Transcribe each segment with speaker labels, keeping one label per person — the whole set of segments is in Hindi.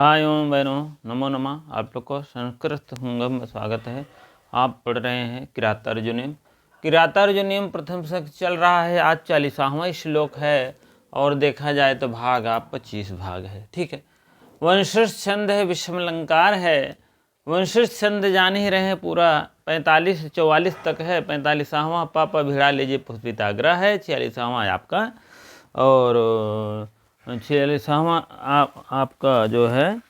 Speaker 1: हाय ओम बहनों, नमो नमः। आप लोग को संस्कृत हुंगम में स्वागत है। आप पढ़ रहे हैं किरातार्जुनीयम। किरातार्जुनीयम प्रथम शक चल रहा है। आज 40वां श्लोक है और देखा जाए तो भाग आप 25 भाग है। ठीक है। वंशज छंद है, विषमलंकार है। वंशज छंद जान ही रहे, पूरा 45 से 44 तक है। 45वां पापा भिड़ा लीजिए पुष्पिताग्रह है। 46वां आपका और 46वां आपका जो है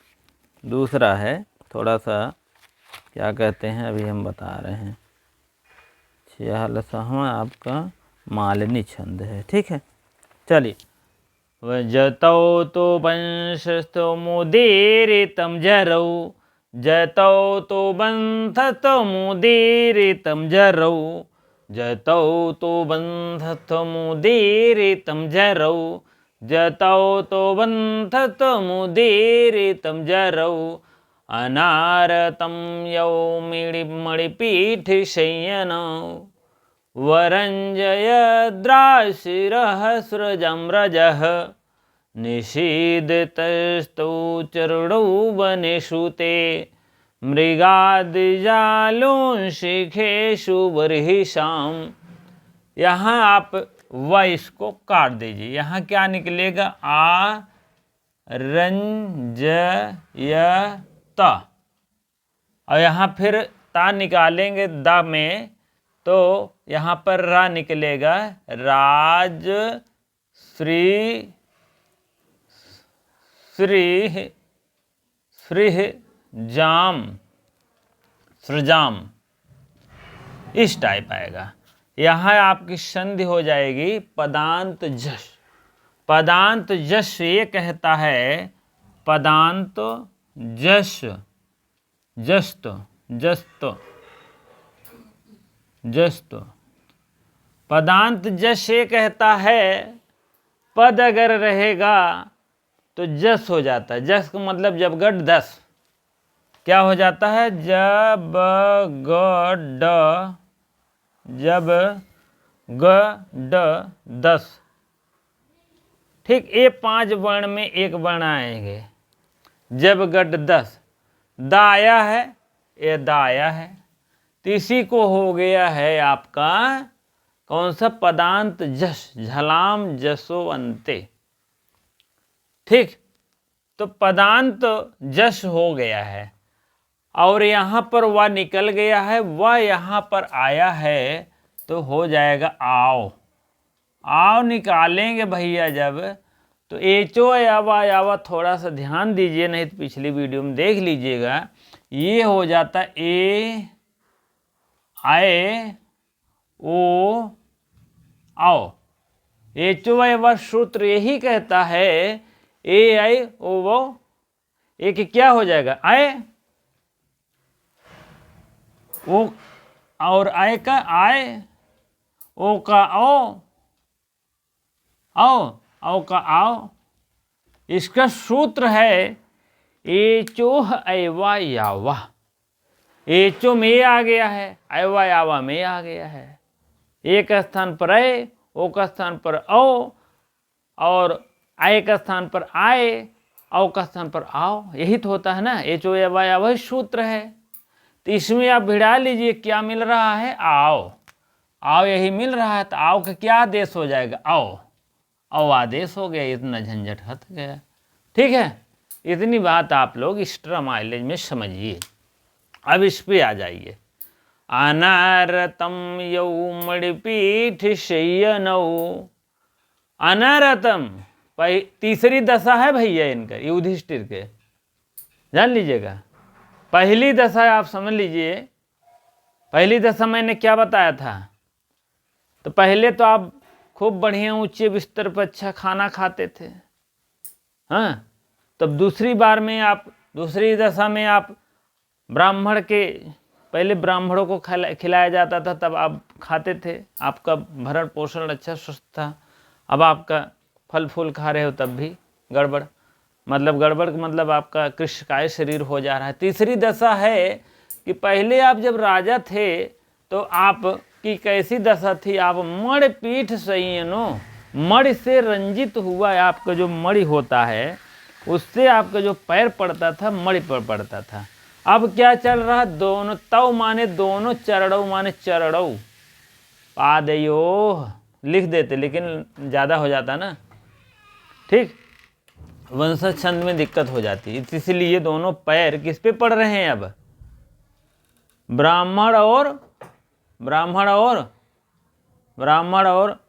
Speaker 1: दूसरा है। थोड़ा सा क्या कहते हैं अभी हम बता रहे हैं। 46वां आपका मालिनी छंद है। ठीक है, चलिए। जतौ तो वंशस्थो मुदीरितं जरौ, जतौ तो बंधतो मुदीरितं जरौ, जतौ तो बंधतो मुदीरितं जरौ, जतौ तो बंधतो मुदीरितं जरौ, अनारतं यौमिमणिपीठशय्यनौ, वरञ्जयद्राशिरः सृजं रजः, निषीदतस्तौ चरणौ वनेषु ते, मृगादिजालुंशिखेषु बर्हिषाम्। यहाँ आप व इसको काट दीजिए। यहाँ क्या निकलेगा? आ रंज य त, और यहाँ फिर ता निकालेंगे द में तो यहाँ पर रा निकलेगा। राज श्री श्री श्रीह जाम सृजाम, इस टाइप आएगा। यहाँ आपकी संधि हो जाएगी पदांत जश। पदांत जश ये कहता है पदांत जश, जस्त जस्त जस्त। पदांत जश ये कहता है पद अगर रहेगा तो जस हो जाता है। जस का मतलब जब गड 10 क्या हो जाता है? जब ग ड, जब ग ड 10। ठीक, ये 5 वर्ण में एक वर्ण आएंगे। जब गड 10 दाया है, ये दाया है, तो इसी को हो गया है आपका कौन सा? पदांत जश, झलाम जसो अंते। ठीक, तो पदांत जश हो गया है और यहाँ पर वह निकल गया है, वह यहाँ पर आया है तो हो जाएगा आओ। आओ निकालेंगे भैया जब, तो एचो यावा यावा थोड़ा सा ध्यान दीजिए, नहीं तो पिछली वीडियो में देख लीजिएगा। ये हो जाता ए आए ओ आओ। एचो यावा सूत्र यही कहता है ए आई ओ वो, एक क्या हो जाएगा? आए ओ, और आय का आय, ओ का ओ, आओ, आओ का आओ। इसका सूत्र है एचोह ऐवा यावा। एचो में आ गया है, ऐवा यावा में आ गया है। एक स्थान पर ऐ, ओ का स्थान पर ओ, और आय का स्थान पर आए, औ का स्थान पर आओ। यही तो होता है ना, एचो ऐवा यावा सूत्र है। तो इसमें आप भिड़ा लीजिए, क्या मिल रहा है? आओ। आओ यही मिल रहा है, तो आओ का क्या आदेश हो जाएगा? आओ। आओ आदेश हो गया, इतना झंझट हट गया। ठीक है, इतनी बात आप लोग एक्स्ट्रा माइलेज में समझिए। अब इस पे आ जाइए। अनारतम यौमणिपीठ शय्यनौ। अनारतम तीसरी दशा है भैया इनका, युधिष्ठिर के, जान लीजिएगा। पहली दशा आप समझ लीजिए। पहली दशा मैंने क्या बताया था? तो पहले तो आप खूब बढ़िया ऊंचे बिस्तर पर अच्छा खाना खाते थे, हाँ। तब दूसरी बार में आप, दूसरी दशा में आप ब्राह्मण के, पहले ब्राह्मणों को खिलाया जाता था, तब आप खाते थे, आपका भरण पोषण अच्छा स्वस्थ था। अब आपका फल फूल खा रहे हो तब भी गड़बड़, मतलब गड़बड़ का मतलब आपका कृष्णकाय शरीर हो जा रहा है। तीसरी दशा है कि पहले आप जब राजा थे तो आप की कैसी दशा थी? आप मणि पीठ संयनो, मणि से रंजित हुआ आपका जो मणि होता है उससे आपका जो पैर पड़ता था मणि पर पड़ता था। अब क्या चल रहा, दोनों तव माने दोनों, चरणों माने चरणों, पादयो लिख देते लेकिन ज़्यादा हो जाता ना, ठीक, वंशज छंद में दिक्कत हो जाती है, इसलिए दोनों पैर किस पे पड़ रहे हैं अब, ब्राह्मण और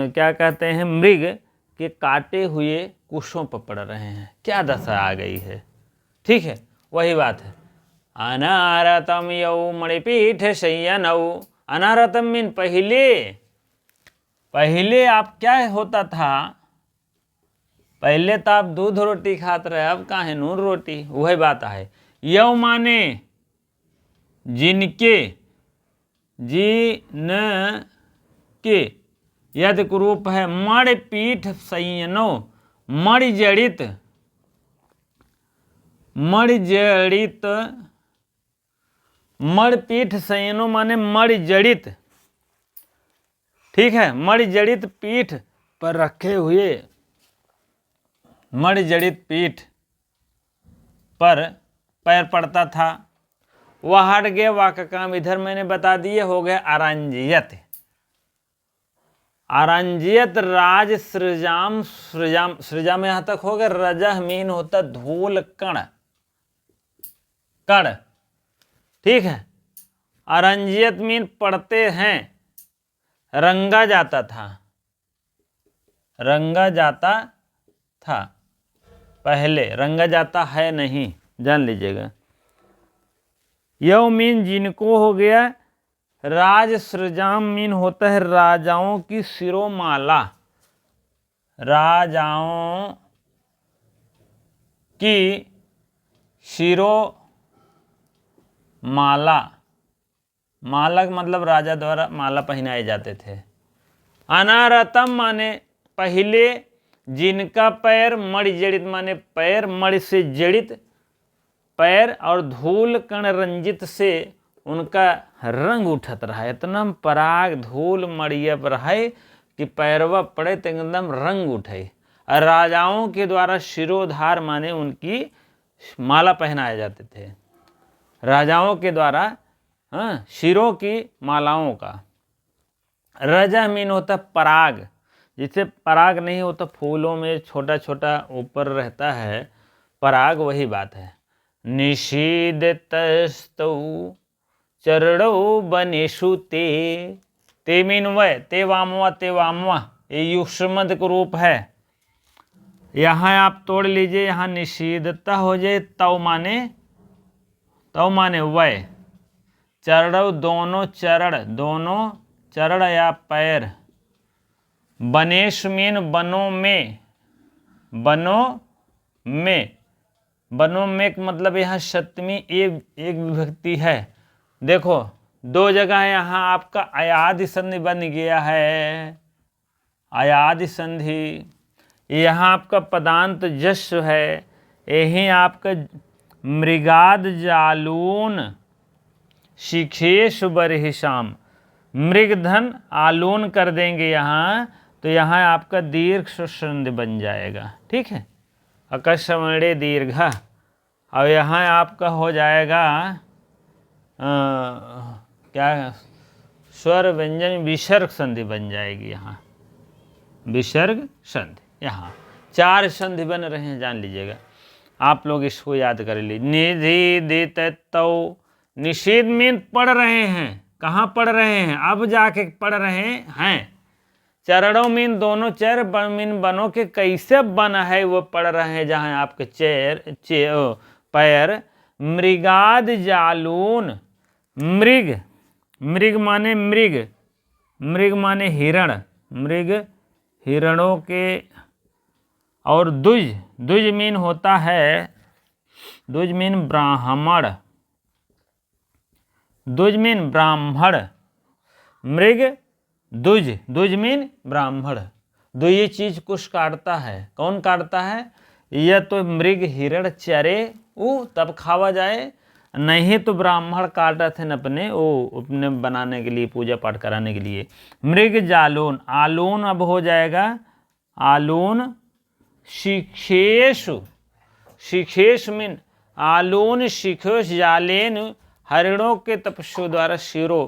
Speaker 1: क्या कहते हैं मृग के काटे हुए कुशों पर पड़ रहे हैं। क्या दशा आ गई है, ठीक है, वही बात है। अनारतम यौ मणिपीठ शय्यनौ, अनारतम मीन पहले आप क्या होता था, पहले तो आप दूध रोटी खाते रहे, अब कहाँ है नून रोटी, वही बात है। यौ माने जिनके, जिन के यद रूप है, मणि पीठ संयनो, मणि जड़ित, मणिपीठ संयनो माने मणि जड़ित, ठीक है, मणि जड़ित पीठ पर रखे हुए, मणि जड़ित पीठ पर पैर पड़ता था। वह हट गया, वाह का काम इधर मैंने बता दिए, हो गया अरंजियत। अरंजियत राज सृजाम, सृजाम यहां तक हो गया। रजह मीन होता धूल कण, ठीक है। अरंजियत मीन पढ़ते हैं, रंगा जाता था, पहले रंगा जाता है नहीं, जान लीजिएगा। यौ मीन जिनको हो गया। राज सृजाम मीन होता है राजाओं की शिरोमाला, राजाओं की शिरोमाला, माला का मतलब राजा द्वारा माला पहनाए जाते थे। अनारतम माने पहले, जिनका पैर, मणि जड़ित माने पैर, मणि से जड़ित पैर, और धूल कण रंजित से उनका रंग उठत रहा, इतना पराग धूल मड़िया पर है कि पैरवा पड़े तो एकदम रंग उठे। और राजाओं के द्वारा शिरोधार माने उनकी माला पहनाए जाते थे, राजाओं के द्वारा, हाँ, शिरों की मालाओं का। रजा मीन होता पराग, जिसे पराग नहीं होता, फूलों में छोटा छोटा ऊपर रहता है पराग, वही बात है। निषीदतस्तौ चरणौ बनेषु ते मीन वह, ते वामवा, ये युष्मद का रूप है। यहाँ आप तोड़ लीजिए, यहाँ निषीदता हो जाए, तव माने वह, चरणौ दोनों चरण या पैर, बनेश मीन बनों में मतलब यहाँ सप्तमी एक विभक्ति है। देखो दो जगह है, यहाँ आपका अयादि संधि बन गया है, अयादि संधि, यहाँ आपका पदांत जश है, यही आपका मृगाद जालून शिखेश बरहिशाम, मृगधन आलून कर देंगे यहाँ, तो यहाँ आपका दीर्घ संधि बन जाएगा, ठीक है, अकस्मणे दीर्घ। और यहाँ आपका हो जाएगा क्या, स्वर व्यंजन विसर्ग संधि बन जाएगी, यहाँ विसर्ग संधि, यहाँ 4 संधि बन रहे हैं, जान लीजिएगा, आप लोग इसको याद कर लीजिए। निधि दित तौ, निषेध मीन पढ़ रहे हैं, कहाँ पढ़ रहे हैं, अब जाके पढ़ रहे हैं। चरणों मीन दोनों, चर मीन बनों के कैसे बना है वो पढ़ रहे हैं, जहाँ आपके पैर। मृगाद जालून, मृग माने हिरण, मृग हिरणों के, और दुज मीन होता है, दुज मीन ब्राह्मण, मृग दुज मीन ब्राह्मण। दो ये चीज कुछ काटता है, कौन काटता है, यह तो मृग हिरण चरे तब खावा जाए, नहीं तो ब्राह्मण काटा थे अपने बनाने के लिए, पूजा पाठ कराने के लिए। मृग जालून, आलून अब हो जाएगा आलून शिखेशु, शिखेश मिन आलून शिखेश जालेन हरिणों के तपस्वियों द्वारा शिरो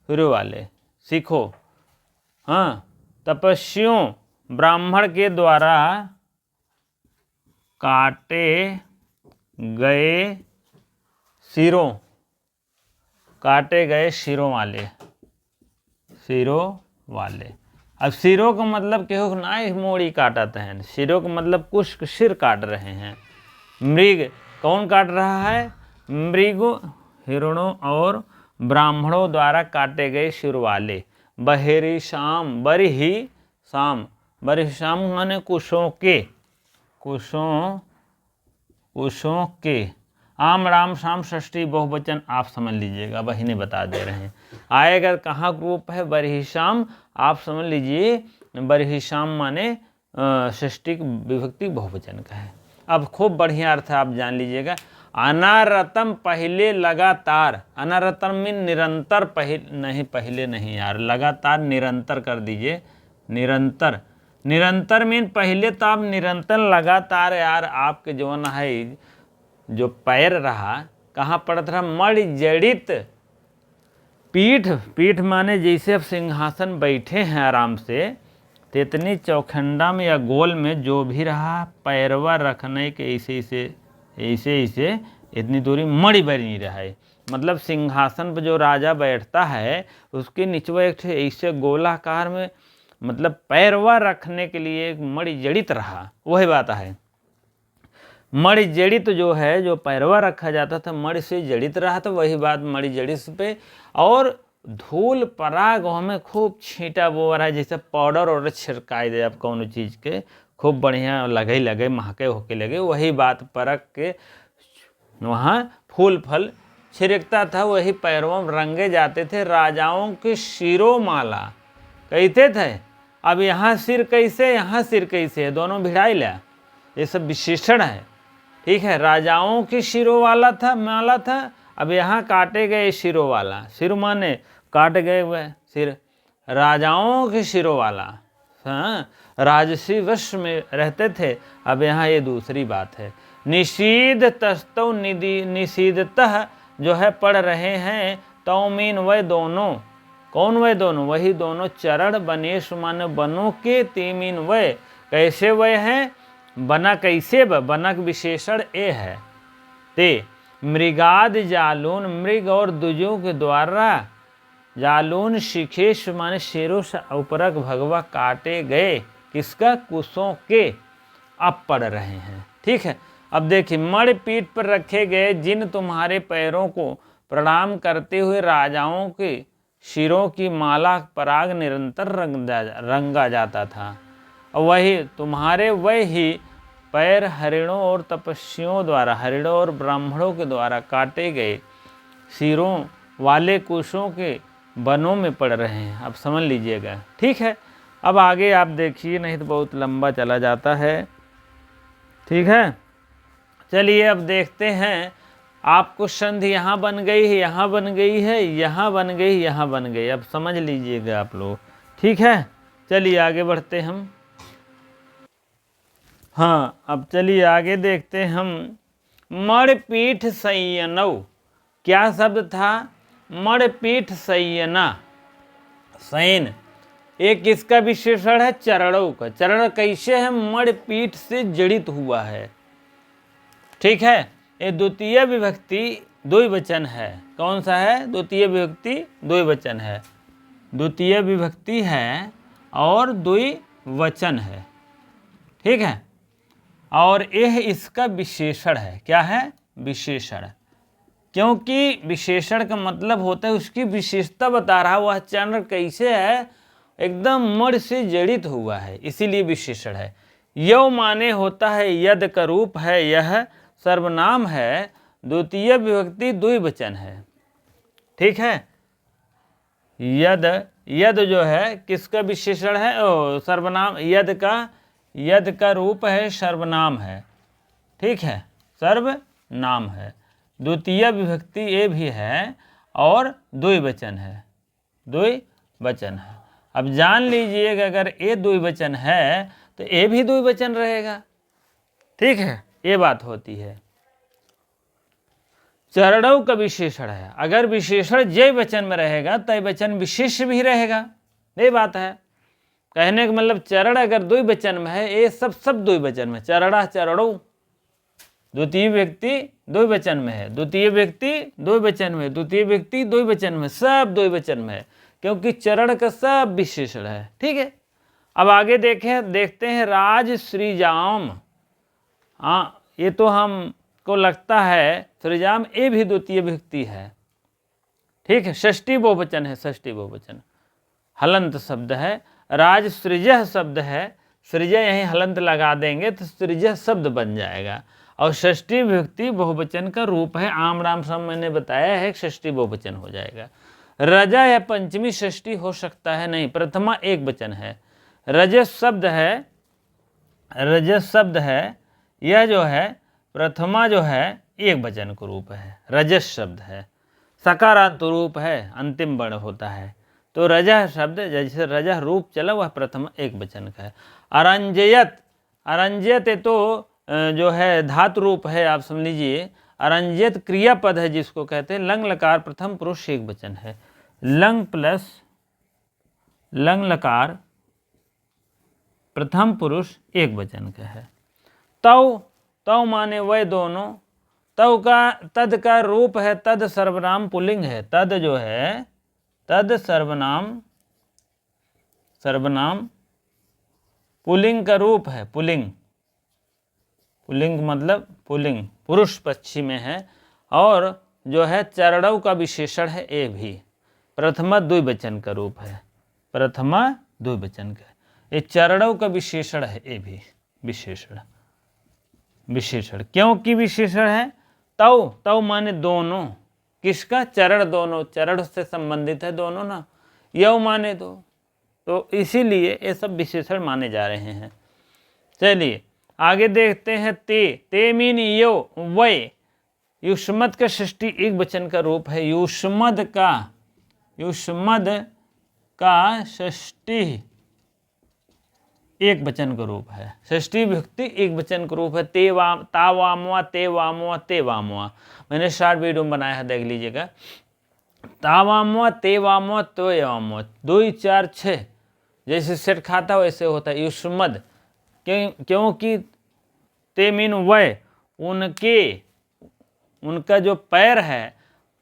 Speaker 1: वाले सीखो। हाँ, तपस्वियों ब्राह्मण के द्वारा काटे गए शिरों वाले। अब सिरों का मतलब केहू ना मोड़ी काटत हैं, सिरों का मतलब कुछ सिर काट रहे हैं। मृग कौन काट रहा है? मृग हिरणों और ब्राह्मणों द्वारा काटे गए सिर वाले। बहिरीशाम माने कुशों के। आम राम शाम षष्ठी बहुवचन आप समझ लीजिएगा, वही नहीं बता दे रहे हैं। आएगा कहाँ रूप है? बरहिशाम, आप समझ लीजिए बरहिशाम माने षष्ठी विभक्ति बहुवचन का है। अब खूब बढ़िया अर्थ है, आप जान लीजिएगा। अनारतम पहले लगातार, अनारतम मीन निरंतर, पहले नहीं यार, लगातार निरंतर कर दीजिए। निरंतर मीन पहले तो आप निरंतर लगातार यार आपके जो न है जो पैर रहा कहाँ पड़त रहा? मणि जड़ित पीठ माने जैसे अब सिंहासन बैठे हैं आराम से, तो इतनी चौखंडा में या गोल में जो भी रहा पैरवा रखने के ऐसे इतनी दूरी मणि बनी रहा है। मतलब सिंहासन पर जो राजा बैठता है उसके निचवा एक ऐसे गोलाकार में मतलब पैरवा रखने के लिए एक मणि जड़ित रहा, वही बात है। मणि जड़ित जो है, जो पैरवा रखा जाता था मणि से जड़ित रहा, तो वही बात मणि जड़ित पे। और धूल पराग हमें खूब छींटा वो रहा है, जैसे पाउडर और छिड़काई दे आप कौन चीज़ के, खूब बढ़िया लगे महके होके लगे, वही बात परक के वहाँ फूल फल छिड़कता था, वही पैरों में रंगे जाते थे। राजाओं के शिरो माला कहते थे। अब यहाँ सिर कैसे, यहाँ सिर कैसे है, दोनों भिड़ाई लिया, ये सब विशेषण है। ठीक है, राजाओं की शिरो वाला था, माला था। अब यहाँ काटे गए शिरो वाला, सिर माने काटे गए हुए सिर, राजाओं के शिरो वाला। हाँ, राजसी वश में रहते थे। अब यहाँ ये दूसरी बात है। निषीद तस्तौ निषीदतः जो है पढ़ रहे हैं, तौमीन वह दोनों, कौन वह दोनों? वही दोनों चरण बनेश माने बनों के, तीमीन वह कैसे वह हैं? बना कैसे बनक विशेषण ए है। ते मृगाद जालून मृग और दुजों के द्वारा, जालून शिखेश माने शेरों से उपरक भगवा काटे गए, किसका? कुशों के। अब पढ़ रहे हैं। ठीक है, अब देखिए, मणि पीठ पर रखे गए जिन तुम्हारे पैरों को प्रणाम करते हुए राजाओं के शिरों की माला पराग निरंतर रंगा जाता था, वही तुम्हारे वही पैर हरिणों और तपस्वियों द्वारा, हरिणों और ब्राह्मणों के द्वारा काटे गए सिरों वाले कुशों के बनों में पड़ रहे हैं। अब समझ लीजिएगा। ठीक है, अब आगे आप देखिए, नहीं तो बहुत लंबा चला जाता है। ठीक है, चलिए अब देखते हैं। आपको संधि यहाँ बन गई है, यहाँ बन गई है, यहाँ बन गई, यहाँ बन गई। अब समझ लीजिएगा आप लोग। ठीक है, चलिए आगे बढ़ते हम। हाँ, अब चलिए आगे देखते हम। मणिपीठ संयनौ, क्या शब्द था? मणिपीठ संयना, शयन। एक किसका विशेषण है? चरणों का। चरण कैसे है? मणिपीठ से जड़ित हुआ है। ठीक है, ये द्वितीय विभक्ति द्विवचन है। कौन सा है? द्वितीय विभक्ति द्विवचन है। द्वितीय विभक्ति है और द्विवचन है। ठीक है, और यह इसका विशेषण है। क्या है? विशेषण। क्योंकि विशेषण का मतलब होता है उसकी विशेषता बता रहा, वह चरण कैसे है, एकदम मणि से जड़ित हुआ है, इसीलिए विशेषण है। यौ माने होता है यद का रूप है, यह सर्वनाम है, द्वितीय विभक्ति द्विवचन है। ठीक है, यद जो है किसका विशेषण है? सर्वनाम। यद का रूप है, सर्वनाम है। ठीक है, सर्वनाम है। द्वितीय विभक्ति ये भी है और द्विवचन है, द्विवचन है। अब जान लीजिएगा, अगर ये द्विवचन है तो ये भी द्विवचन रहेगा। ठीक है, ये बात होती है। चरणों का विशेषण है, अगर विशेषण जय वचन में रहेगा तय वचन विशेष भी रहेगा, ये बात है। कहने का मतलब चरण अगर द्विवचन में है, ये सब द्विवचन में, चरणा चरणों द्वितीय व्यक्ति द्विवचन में है, द्वितीय व्यक्ति द्विवचन में, द्वितीय व्यक्ति द्विवचन में, सब द्विवचन में है, क्योंकि चरण का सब विशेषण है। ठीक है, अब आगे देखते हैं राज श्रीजाम। हाँ, ये तो हमको लगता है श्रीजाम ये भी द्वितीय व्यक्ति है। ठीक है, षष्ठी बहुवचन है, षष्ठी बहुवचन, हलंत शब्द है। राज सृजह शब्द है, सृजह यहीं हलंत लगा देंगे तो सृजह शब्द बन जाएगा। और षष्ठी विभक्ति बहुवचन का रूप है, आम राम सब मैंने बताया है, षष्ठी बहुवचन हो जाएगा। रजा या पंचमी षष्ठी हो सकता है, नहीं, प्रथमा एक वचन है। रजस शब्द है, रजस शब्द है, यह जो है प्रथमा जो है एक वचन का रूप है, रजस शब्द है, सकारांत रूप है, अंतिम वर्ण होता है। तो रजह शब्द जैसे रजह रूप चला वह प्रथम एक वचन का है। अरंजयत, अरंजयत ये तो जो है धातु रूप है, आप समझ लीजिए। अरंजयत क्रियापद है जिसको कहते हैं। लंग लकार प्रथम पुरुष एक वचन है, लंग प्लस लंग लकार प्रथम पुरुष एक वचन का है। तव, तव माने वह दोनों, तव का तद का रूप है, तद सर्वनाम पुल्लिंग है, तद जो है तद सर्वनाम, सर्वनाम पुल्लिंग का रूप है, पुल्लिंग, पुल्लिंग मतलब पुल्लिंग, पुरुष पक्षी में है। और जो है चरणों का विशेषण है, ए भी प्रथमा द्विवचन का रूप है, प्रथमा द्विवचन का, ये चरणों का विशेषण है, ए भी विशेषण, विशेषण क्योंकि विशेषण है। तव, तव माने दोनों, किसका, चरण, दोनों, चरण से संबंधित है दोनों ना। यव माने दो, तो इसीलिए ये सब विशेषण माने जा रहे हैं। चलिए आगे देखते हैं। ते मीन यो, वय, युष्मद का षष्ठी एक वचन का रूप है, युष्मद का षष्ठी एक वचन का रूप है, षष्ठी विभक्ति एक वचन का रूप है। ते वाम, ता वामवा, ते वामवा, ते वामवा, मैंने शॉर्ट वीडियो में बनाया है, देख लीजिएगा। ता वामवा, ते वामवा, तो वामवा, 2 4 6 जैसे सेट खाता वैसे होता है युष्मद। क्योंकि ते मीन वह, उनके, उनका जो पैर है,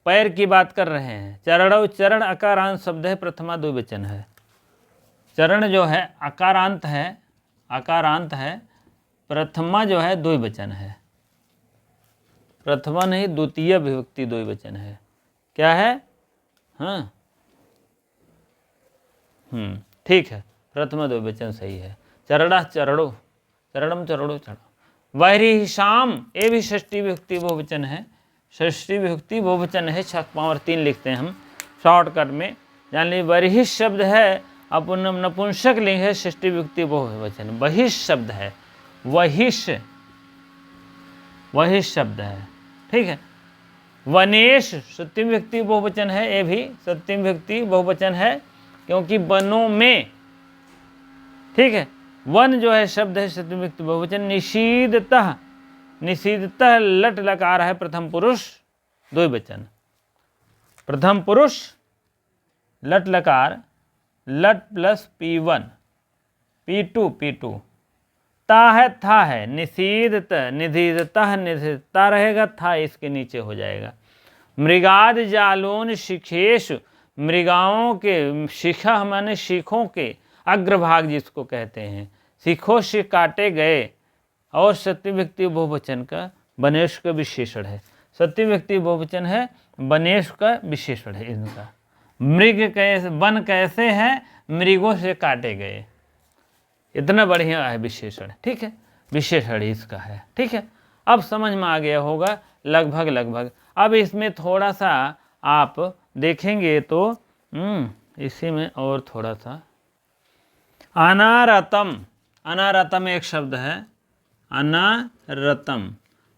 Speaker 1: पैर की बात कर रहे हैं। चरणों, चरण अकारांत शब्द है, प्रथमा द्विवचन है। चरण जो है अकारांत है, अकारांत है, प्रथमा जो है द्विवचन है, प्रथमा नहीं द्वितीय विभक्ति द्विवचन है। क्या है, हाँ, ठीक है, प्रथमा द्विवचन सही है। चरणा चरणों, चरणम चरणों, चरण। वैरी शाम, ये भी षष्ठी विभक्ति बहुवचन है, षष्ठी विभक्ति बहुवचन है, 6 पावर 3 लिखते हैं हम शॉर्टकट में, जान लीजिए। वरिष्ठ शब्द है, अब नपुंसक लिंग है, षष्ठी विभक्ति बहुवचन। वहिष्ठ शब्द है, वहिष्ठ, वहिष्ठ शब्द है, ठीक है। वनेश सप्तमी विभक्ति बहुवचन है, ये भी सप्तमी विभक्ति बहुवचन है, क्योंकि वनों में, ठीक है। वन जो है शब्द है सप्तमी विभक्ति बहुवचन। निषीदतः, निषीदतः लट लकार है, प्रथम पुरुष द्विवचन, प्रथम पुरुष लट लकार, लट प्लस P1 P2 ता है, था है, निषीदत, निधीदतः, निधीदता रहेगा, था इसके नीचे हो जाएगा। मृगाद जालून शिखेश, मृगाओं के, शिखा माने शिखों के अग्रभाग जिसको कहते हैं, शिखों से काटे गए। और सप्तमी विभक्ति बहुवचन का वनेश का विशेषण है, सप्तमी विभक्ति बहुवचन है, वनेश का विशेषण है इनका। मृग कैसे, वन कैसे हैं, मृगों से काटे गए, इतना बढ़िया है विशेषण, ठीक है, विशेषण इसका है, ठीक है। अब समझ में आ गया होगा लगभग लगभग। अब इसमें थोड़ा सा आप देखेंगे तो इसी में और थोड़ा सा, अनारतम, अनारतम एक शब्द है, अनारतम,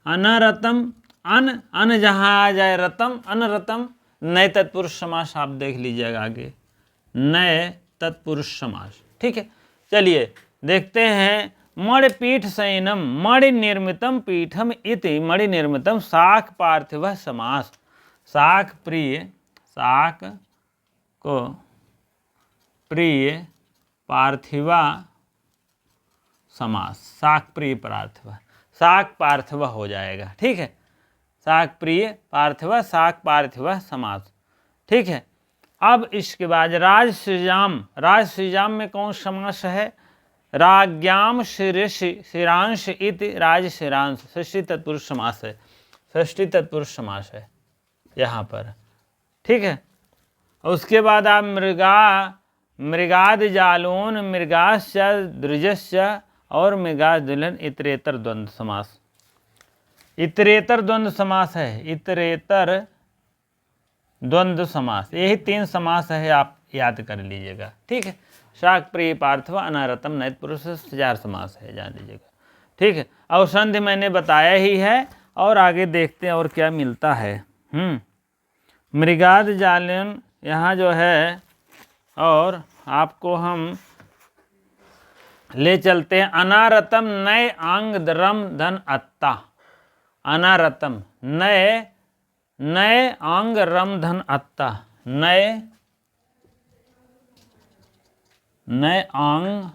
Speaker 1: अनारतम, अन जहाँ आ जाए रतम, अनरतम, नए तत्पुरुष समास आप देख लीजिएगा आगे, नए तत्पुरुष समास, ठीक है। चलिए देखते हैं मणिपीठ शयनम मणिनिर्मितम पीठम इति मणिनिर्मितम शाक पार्थिव समास। शाक प्रिय, शाक को प्रिय पार्थिवा समास, शाक प्रिय पार्थिव, शाक पार्थिव हो जाएगा। ठीक है, शाक प्रिय पार्थिव, शाक पार्थिव समास। ठीक है, अब इसके बाद राजसृजाम, राजसृजाम में कौन समास है? राज्ञाम शिरांश इति राजशिरांश, षष्ठी तत्पुरुष समास है, षष्ठी तत्पुरुष समास है यहाँ पर। ठीक है, उसके बाद आप मृगाद जालून मृगाश्च द्विजश्च और मृगाद दुल्हन इतरेतर द्वंद्व समास। इतरेतर द्वंद्व समास है, इतरेतर द्वंद्व समास, यही 3 समास है, आप याद कर लीजिएगा। ठीक है, शाक प्रिय पार्थिव अनारतम नैत पुरुष 4 समास है, जान लीजिएगा। ठीक है, और संधि मैंने बताया ही है, और आगे देखते हैं और क्या मिलता है। मृगाद जालन यहाँ जो है, और आपको हम ले चलते हैं अनारतम नए आंग रम धन अत्ता। अनारतम नए, नए आंग रम धन अत्ता, नए, नए आंग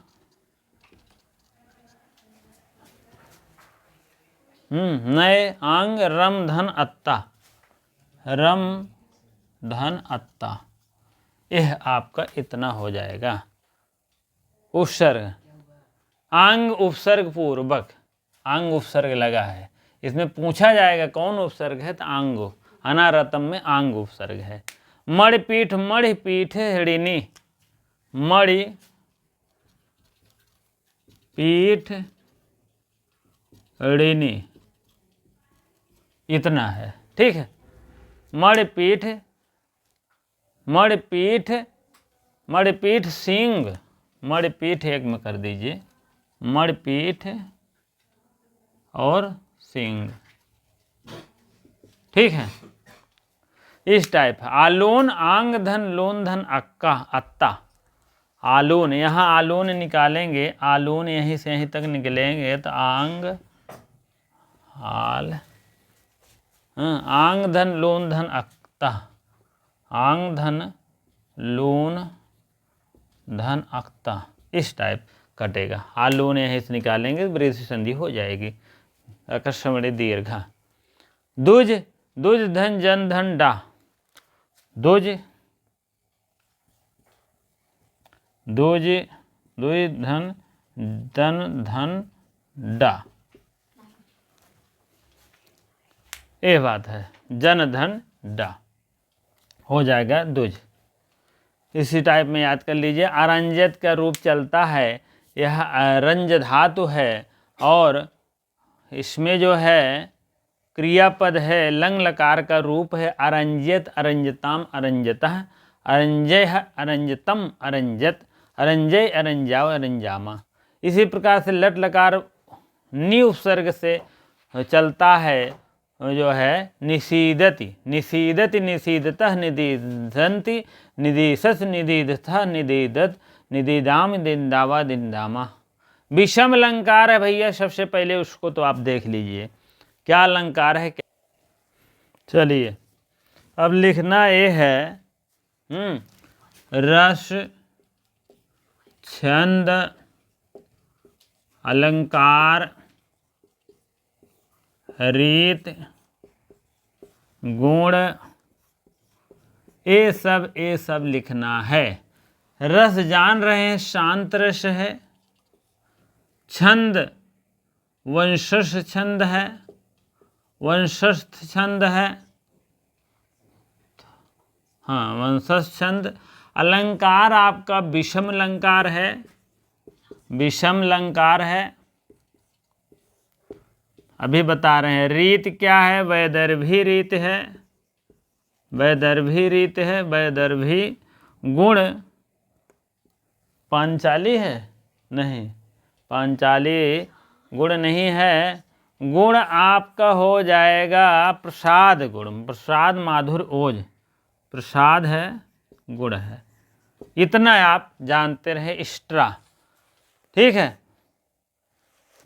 Speaker 1: नए आंग रम धन अत्ता, रम धन अत्ता, यह आपका इतना हो जाएगा। उपसर्ग, आंग उपसर्ग पूर्वक, आंग उपसर्ग लगा है, इसमें पूछा जाएगा कौन उपसर्ग है, तो आंगो, अनारतम में आंग उपसर्ग है। मणिपीठ, मणिपीठ हृणी, मणि पीठ ऋणी, इतना है। ठीक है, मणिपीठ, मणिपीठ, मणिपीठ सिंह, मणिपीठ एक में कर दीजिए, मणिपीठ और सिंह। ठीक है, इस टाइप। आलोन आंग धन लोन धन अक्का अत्ता, आलोन, यहाँ आलोन निकालेंगे, आलोन यहीं से यहीं तक निकलेंगे तो आंग आल, आंग धन लोन धन अक्ता, आंग धन लोन धन अक्ता, इस टाइप कटेगा। आलोन यहीं से निकालेंगे, वृद्धि संधि हो जाएगी, अकस्मणी दीर्घा। दुज, दुज धन जन धन डा, दुज, दुज, दुज धन जन धन डा, ये बात है, जन धन डा हो जाएगा दुज। इसी टाइप में याद कर लीजिए। अरंजत का रूप चलता है, यह रंज धातु है, और इसमें जो है क्रियापद है, लंग लकार का रूप है अरंजत, अरंजताम, अरंजतः, अरंजय, अरंजतम, अरंजत, अरंजय, अरंजाव, अरंजामा। इसी प्रकार से लट लकार नि उपसर्ग से चलता है, जो है निषीदति, निषीदति, निषीदतः, निदिधन्ति, निदिशस, निदिधतः, निदिदत, निदिदाम, दिंदावा, दिंदामा। विषम अलंकार है भैया, सबसे पहले उसको तो आप देख लीजिए क्या अलंकार है। चलिए अब लिखना ये है रस, छंद, अलंकार, रीत, गुण, ये सब लिखना है। रस जान रहे हैं, शांत रस है। छंद वंशस्थ छंद है, वंशस्थ छंद है, हाँ वंशस्थ छंद। अलंकार आपका विषम अलंकार है, विषम अलंकार है, अभी बता रहे हैं। रीत क्या है? वैदर्भी रीत है, वैदर्भी रीत है, वैदर्भी। गुण पांचाली है? नहीं, पांचाली गुण नहीं है। गुण आपका हो जाएगा प्रसाद गुण, प्रसाद माधुर ओज, प्रसाद है, गुण है। इतना आप जानते रहे एक्स्ट्रा, ठीक है।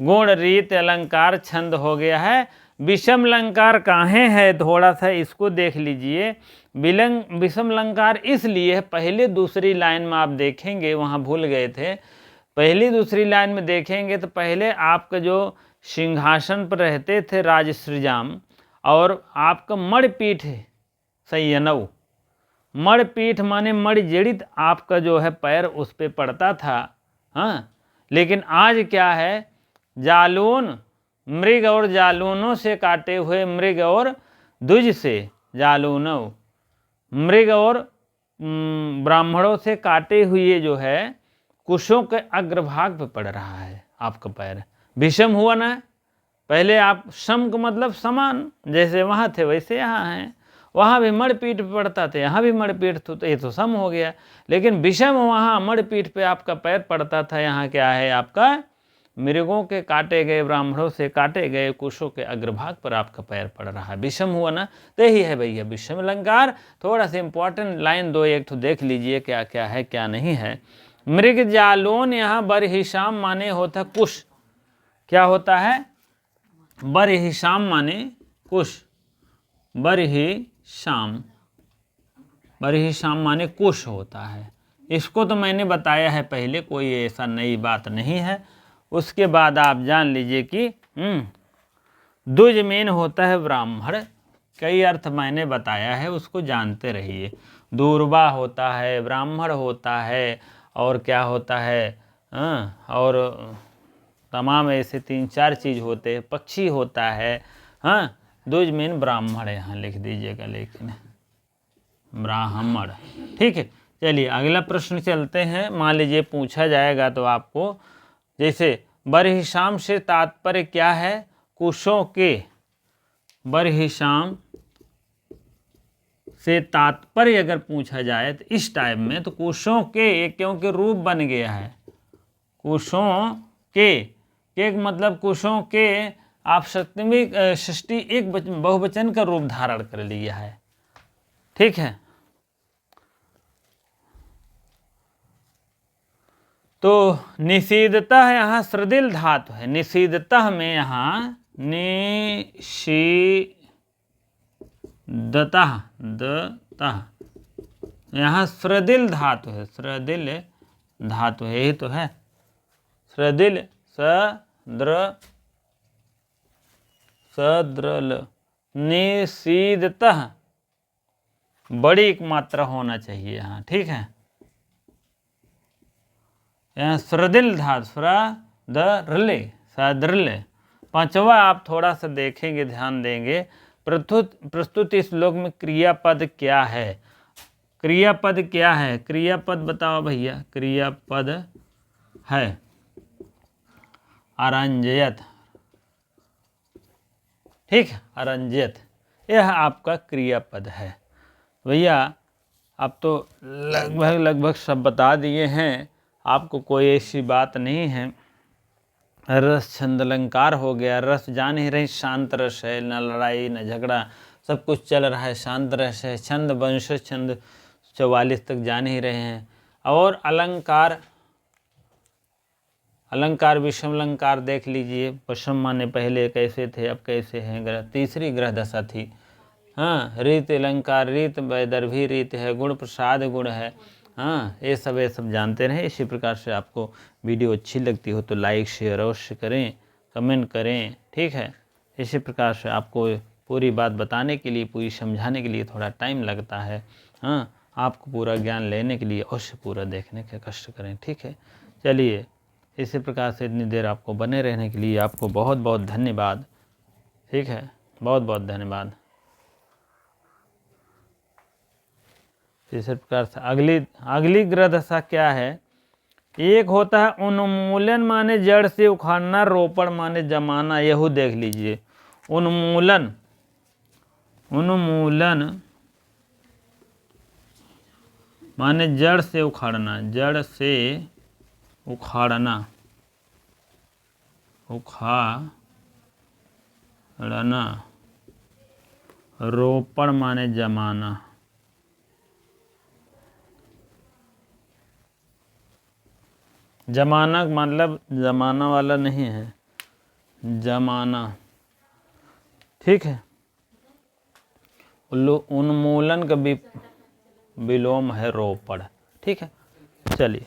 Speaker 1: गुण रीत अलंकार छंद हो गया है। विषम अलंकार कहाँ है, थोड़ा सा इसको देख लीजिए। विषम अलंकार इसलिए है, पहले दूसरी लाइन में आप देखेंगे, वहाँ भूल गए थे, पहली दूसरी लाइन में देखेंगे तो पहले आपका जो सिंहासन पर रहते थे राजश्रीजाम, और आपका मणिपीठ सैयनव, मणिपीठ माने मणिजड़ित आपका जो है पैर उस पर पड़ता था। हाँ, लेकिन आज क्या है, जालून मृग और जालूनों से काटे हुए मृग और द्विज से जालूनव, मृग और ब्राह्मणों से काटे हुए जो है कुशों के अग्रभाग पे पड़ रहा है आपका पैर। विषम हुआ ना, पहले आप सम का मतलब समान, जैसे वहाँ थे वैसे यहाँ हैं, वहाँ भी मणिपीठ पे पड़ता था, यहाँ भी मणिपीठ तो ये तो सम हो गया। लेकिन विषम वहाँ मणिपीठ पे आपका पैर पड़ता था, यहाँ क्या है आपका मृगों के काटे गए, ब्राह्मणों से काटे गए कुशों के अग्रभाग पर आपका पैर पड़ रहा है, विषम हुआ ना। तो यही है भैया विषम अलंकार। थोड़ा सा इंपॉर्टेंट लाइन दो एक तो देख लीजिए क्या क्या है क्या नहीं है। मृग जालून यहाँ बरहिशाम माने होता कुश, क्या होता है, बरहिशाम माने कुश, बरहिशाम, बरहिशाम माने कुश होता है। इसको तो मैंने बताया है पहले, कोई ऐसा नई बात नहीं है। उसके बाद आप जान लीजिए कि द्विज मेन होता है ब्राह्मण, कई अर्थ मैंने बताया है, उसको जानते रहिए। दूर्वा होता है, ब्राह्मण होता है, और क्या होता है, और तमाम ऐसे 3-4 चीज़ होते हैं, पक्षी होता है। हाँ, द्विज मेन ब्राह्मण है, यहाँ लिख दीजिएगा, लेकिन ब्राह्मण, ठीक है। चलिए अगला प्रश्न चलते हैं। मान लीजिए पूछा जाएगा तो आपको, जैसे बरहिशाम से तात्पर्य क्या है, कुशों के, बरहिशाम से तात्पर्य अगर पूछा जाए तो इस टाइप में, तो कुशों के, क्योंकि रूप बन गया है, कुशों के मतलब कुशों के, आप सप्तमी षष्ठी एक बहुवचन का रूप धारण कर लिया है, ठीक है। तो निषीदतः यहाँ सृदिल धातु है, निषीदतः में यहाँ निषीदतः दतः यहाँ सृदिल धातु है, सृदिल धातु है, यही तो है सृदिल, सद्रल, निषीदतः बड़ी एक मात्रा होना चाहिए यहाँ, ठीक है। यहाँ सृदिल धातु, सद्रले, सद्रले। पांचवा आप थोड़ा सा देखेंगे, ध्यान देंगे, प्रस्तुत इस श्लोक में क्रियापद क्या है, क्रियापद क्या है, क्रियापद बताओ भैया। क्रियापद है अरंजयत, ठीक है, अरंजयत, यह आपका क्रियापद है भैया। अब तो लगभग सब बता दिए हैं, आपको कोई ऐसी बात नहीं है। रस छंद अलंकार हो गया, रस जान ही रहे, शांत रस है, न लड़ाई न झगड़ा, सब कुछ चल रहा है, शांत रस है। छंद वंश छंद 44 तक जान ही रहे हैं। और अलंकार, अलंकार विषम अलंकार देख लीजिए, विषम माने पहले कैसे थे अब कैसे हैं, ग्रह तीसरी ग्रह दशा थी। हाँ, रीत अलंकार, रीत वैदर्भी रीत है, गुण प्रसाद गुण है। हाँ, ये सब जानते रहें। इसी प्रकार से आपको वीडियो अच्छी लगती हो तो लाइक शेयर अवश्य करें, कमेंट करें, ठीक है। इसी प्रकार से आपको पूरी बात बताने के लिए, पूरी समझाने के लिए थोड़ा टाइम लगता है। हाँ, आपको पूरा ज्ञान लेने के लिए अवश्य पूरा देखने का कष्ट करें, ठीक है। चलिए, इसी प्रकार से इतनी देर आपको बने रहने के लिए आपको बहुत बहुत धन्यवाद, ठीक है, बहुत बहुत धन्यवाद। इसी प्रकार से अगली ग्रह दशा क्या है, एक होता है उन्मूलन माने जड़ से उखाड़ना, रोपण माने जमाना, यहू देख लीजिए। उन्मूलन, उन्मूलन माने जड़ से उखाड़ना, जड़ से उखाड़ना, उखाड़ना। रोपण माने जमाना, जमाना मतलब जमाना वाला नहीं है, जमाना, ठीक है। उन्मूलन का विलोम है रोपड़, ठीक है। चलिए